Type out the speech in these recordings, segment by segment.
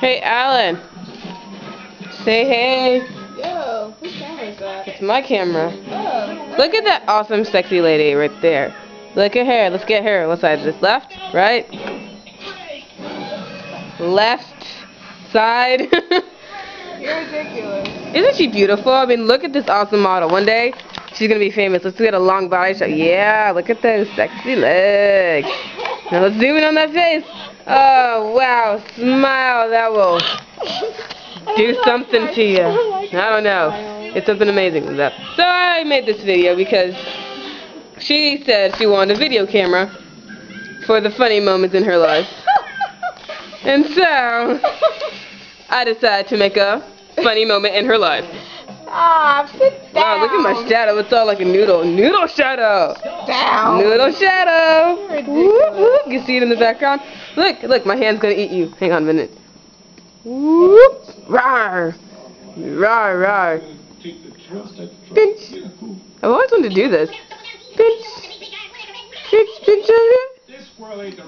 Hey, Alan. Say hey. Yo, whose camera is that? It's my camera. Oh. Look at that awesome, sexy lady right there. Look at her. Let's get her. What side is this? Left? Right? Left side. You're ridiculous. Isn't she beautiful? I mean, look at this awesome model. One day, she's going to be famous. Let's get a long body shot. Yeah, look at those sexy legs. Now let's zoom in on that face. Oh, wow. Smile. That will do something to you. I don't know. It's something amazing with that. So I made this video because she said she wanted a video camera for the funny moments in her life. And so I decided to make a funny moment in her life. Stop, sit down. Wow, look at my shadow. It's all like a noodle. Noodle shadow. Down. Noodle shadow. You're Whoop, whoop. You see it in the background? Look, my hand's gonna eat you. Hang on a minute. Whoop. Rawr. Rawr, rawr. Pinch. I've always wanted to do this. Pinch. Pinch, pinch over here.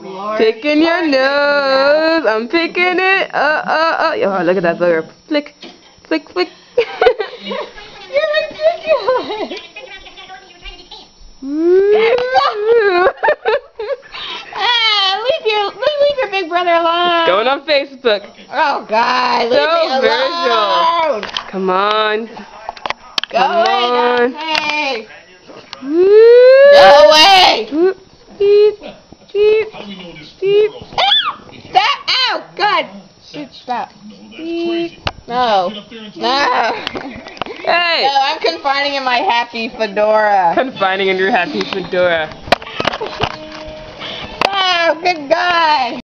Lord. Picking your nose. I'm picking it. Oh, look at that booger. Flick. Flick, flick. You're ridiculous. Leave your big brother alone. Going on Facebook. Oh God, leave So me alone. Come on. Go Come away. on. Hey. Woo. Go away. Whoop. Beep. Beep. Beep. Stop. Ow. God. Shoot. Stop. Beep. No. No. Hey. No, I'm confining in my happy fedora. Confining in your happy fedora. Oh, good God.